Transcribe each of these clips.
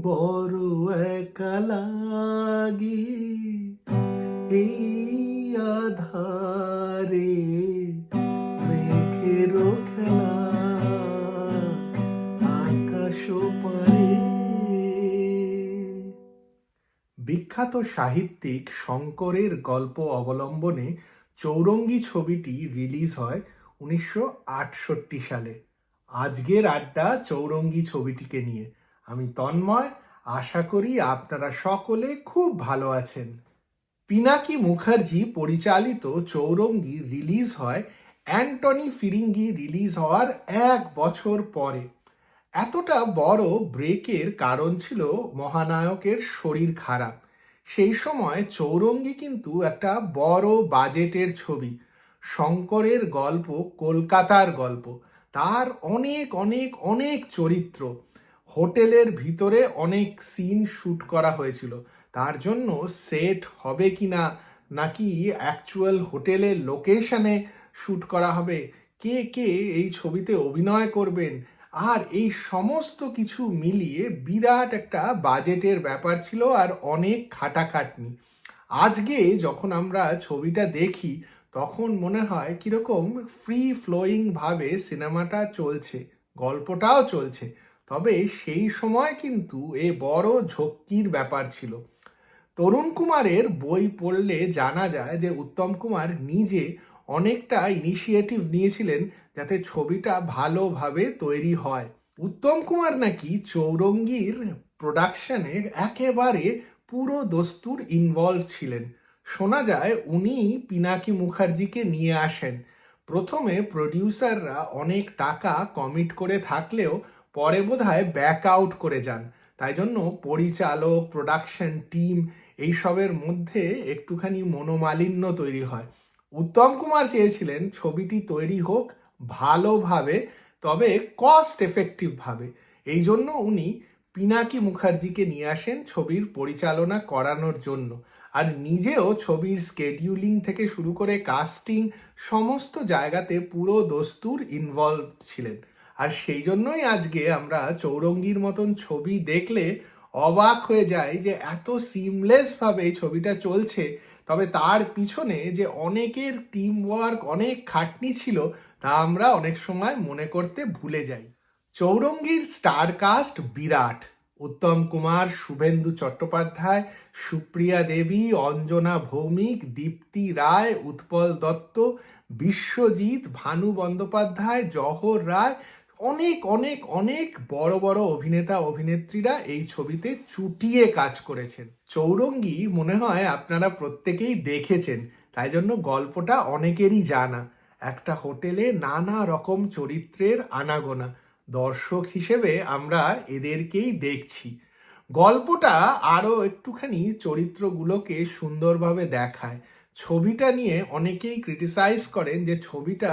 বড় একা লাগে এই আধারে, মেঘেরও খেলা আকাশ পারে। বিখ্যাত সাহিত্যিক শঙ্করের গল্প অবলম্বনে চৌরঙ্গী ছবিটি রিলিজ হয় 1968 সালে। আজকের আড্ডা চৌরঙ্গী ছবিটিকে নিয়ে। আমি তন্ময়, আশা করি আপনারা সকলে খুব ভালো আছেন। পিনাকি মুখার্জি পরিচালিত চৌরঙ্গী রিলিজ হয় অ্যান্টনি ফিরিঙ্গি রিলিজ হওয়ার 1 বছর পরে। এতটা বড় ব্রেকের কারণ ছিল মহানায়কের শরীর খারাপ। সেই সময় চৌরঙ্গী কিন্তু একটা বড় বাজেটের ছবি। শঙ্করের গল্প কলকাতার গল্প, তার অনেক অনেক অনেক চরিত্র। হোটেলের ভিতরে অনেক সিন শ্যুট করা হয়েছিল। তার জন্য সেট হবে কিনা, নাকি অ্যাকচুয়াল হোটেলের লোকেশনে শ্যুট করা হবে, কে কে এই ছবিতে অভিনয় করবেন, আর এই সমস্ত কিছু মিলিয়ে বিরাট একটা বাজেটের ব্যাপার ছিল আর অনেক খাটাখাটনি। আজকে যখন আমরা ছবিটা দেখি তখন মনে হয় কিরকম ফ্রি ফ্লোয়িং ভাবে সিনেমাটা চলছে, গল্পটাও চলছে। তবে সেই সময় কিন্তু এ বড় ঝক্কির ব্যাপার ছিল। তরুণ কুমারের বই পড়লে জানা যায় যে উত্তম কুমার নিজে অনেকটা ইনিশিয়েটিভ নিয়েছিলেন যাতে ছবিটা ভালোভাবে তৈরি হয়। উত্তম কুমার নাকি চৌরঙ্গীর প্রোডাকশনে একেবারে পুরো দস্তুর ইনভলভ ছিলেন। শোনা যায় উনি পিনাকি মুখার্জিকে নিয়ে আসেন। প্রথমে প্রডিউসাররা অনেক টাকা কমিট করে থাকলেও পরে বোধহয় ব্যাক আউট করে যান। তাই জন্য পরিচালক, প্রোডাকশন টিম এইসবের মধ্যে একটুখানি মনোমালিন্য তৈরি হয়। উত্তম কুমার চেয়েছিলেন ছবিটি তৈরি হোক ভালোভাবে, তবে কস্ট এফেক্টিভ ভাবে। এই জন্য উনি পিনাকি মুখার্জিকে নিয়ে আসেন ছবির পরিচালনা করানোর জন্য। আর নিজেও ছবির স্কেডিউলিং থেকে শুরু করে কাস্টিং সমস্ত জায়গাতে পুরো দস্তুর ইনভলভ ছিলেন। আর সেই জন্যই আজকে আমরা চৌরঙ্গীর মতন ছবি দেখলে অবাক হয়ে যাই যে এত সিমলেস ভাবে এই ছবিটা চলছে। তবে তার পিছনে যে অনেকের টিম ওয়ার্ক, অনেক খাটনি ছিল, তা আমরা অনেক সময় মনে করতে ভুলে যাই। চৌরঙ্গীর স্টার কাস্ট বিরাট। উত্তম কুমার, শুভেন্দু চট্টোপাধ্যায়, সুপ্রিয়া দেবী, অঞ্জনা ভৌমিক, দীপ্তি রায়, উৎপল দত্ত, বিশ্বজিৎ, ভানু বন্দ্যোপাধ্যায়, জহর রায়, অনেক অনেক অনেক বড় বড় অভিনেতা অভিনেত্রীরা এই ছবিতে চুটিয়ে কাজ করেছেন। চৌরঙ্গী মনে হয় আপনারা প্রত্যেকেই দেখেছেন, তাই জন্য গল্পটা অনেকেরই জানা। একটা হোটেলে নানা রকম চরিত্রের আনাগোনা। দর্শক হিসেবে আমরা এদেরকেই দেখছি। গল্পটা আরও একটুখানি চরিত্রগুলোকে সুন্দরভাবে দেখায়। ছবিটা নিয়ে অনেকেই ক্রিটিসাইজ করেন যে ছবিটা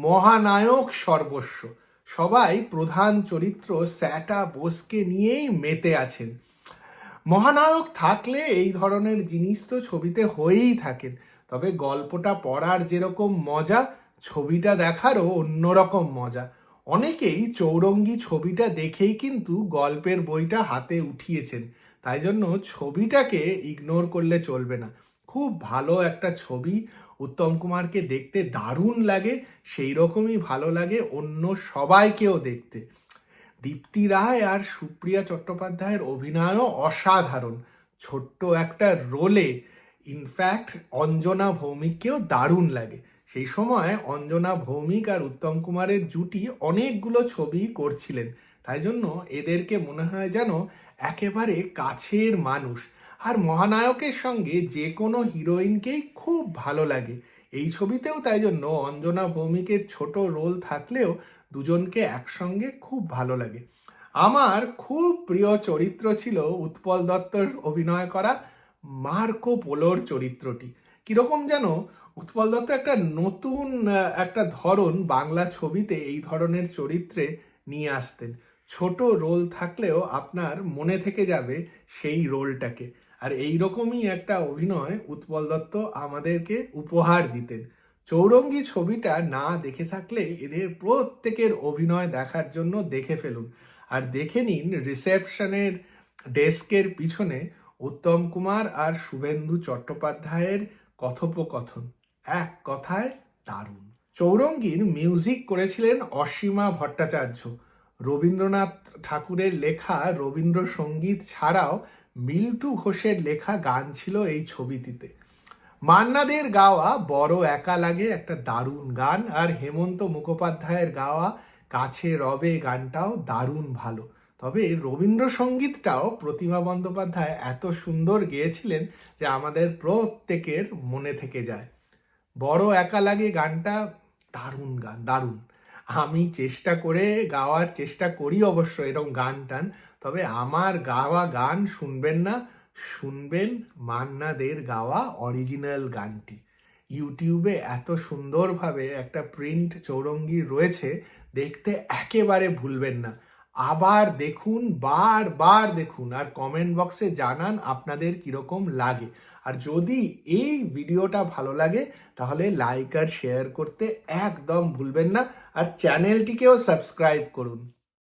মহানায়ক সর্বস্ব। সবাই প্রধান চরিত্র স্যাটা বোসকে নিয়েই মেতে আছেন। মহানায়ক থাকলে এই ধরনের জিনিস তো ছবিতে হয়েই থাকেন, তবে গল্পটা পড়ার যেরকম মজা, ছবিটা দেখারও অন্যরকম মজা। অনেকেই চৌরঙ্গী ছবিটা দেখেই কিন্তু গল্পের বইটা হাতে উঠিয়েছেন। তাই জন্য ছবিটাকে ইগনোর করলে চলবে না। খুব ভালো একটা ছবি। উত্তম কুমারকে দেখতে দারুণ লাগে, সেই রকমই ভালো লাগে অন্য সবাইকেও দেখতে। দীপ্তি রায় আর সুপ্রিয়া চট্টোপাধ্যায়ের অভিনয়ও অসাধারণ। ছোট্ট একটা রোলে ইনফ্যাক্ট অঞ্জনা ভৌমিককেও দারুণ লাগে। সেই সময় অঞ্জনা ভৌমিক আর উত্তম কুমারের জুটি অনেকগুলো ছবি করছিলেন, তাই জন্য এদেরকে মনে হয় যেন একেবারে কাছের মানুষ। আর মহানায়কের সঙ্গে যে কোনো হিরোইনকেই খুব ভালো লাগে। এই ছবিতেও তাই জন্য অঞ্জনা ভৌমিকের ছোট রোল থাকলেও দুজনকে একসঙ্গে খুব ভালো লাগে। আমার খুব প্রিয় চরিত্র ছিল উৎপল দত্তর অভিনয় করা মার্কো পোলোর চরিত্রটি। কিরকম যেন উৎপল দত্ত একটা নতুন একটা ধরন বাংলা ছবিতে এই ধরনের চরিত্রে নিয়ে আসতেন। ছোট রোল থাকলেও আপনার মনে থেকে যাবে সেই রোলটাকে। আর এই রকমই একটা অভিনয় উৎপল দত্ত আমাদেরকে উপহার দিতেন। চৌরঙ্গী ছবিটা না দেখে থাকলে এদের প্রত্যেকের অভিনয় দেখার জন্য দেখে ফেলুন। আর দেখে নিন রিসেপশনের ডেস্কের পিছনে উত্তম কুমার আর শুভেন্দু চট্টোপাধ্যায়ের কথোপকথন এক কথায় দারুণ। চৌরঙ্গীর মিউজিক করেছিলেন অসীমা ভট্টাচার্য। রবীন্দ্রনাথ ঠাকুরের লেখা রবীন্দ্রসঙ্গীত ছাড়াও মিল্টু ঘোষের লেখা গান ছিল এই ছবিটিতে। মান্নাদের গাওয়া বড় একা লাগে একটা দারুণ গান, আর হেমন্ত মুখোপাধ্যায়ের গাওয়া কাছে রবে গানটাও দারুণ ভালো। তবে রবীন্দ্রসঙ্গীতটাও প্রতিমা বন্দ্যোপাধ্যায় এত সুন্দর গেয়েছিলেন যে আমাদের প্রত্যেকের মনে থেকে যায়। বড় একা লাগে গানটা দারুণ গান, দারুণ। আমি গাওয়ার চেষ্টা করি অবশ্য এরকম গান টান, তবে আমার গাওয়া গান শুনবেন না, শুনবেন মান্নাদের গাওয়া অরিজিনাল গানটি। ইউটিউবে এত সুন্দরভাবে একটা প্রিন্ট চৌরঙ্গী রয়েছে, দেখতে একেবারে ভুলবেন না। আবার দেখুন, বারবার দেখুন, আর কমেন্ট বক্সে জানান আপনাদের কিরকম লাগে। আর যদি এই ভিডিওটা ভালো লাগে তাহলে লাইক আর শেয়ার করতে একদম ভুলবেন না, আর চ্যানেলটিকেও সাবস্ক্রাইব করুন।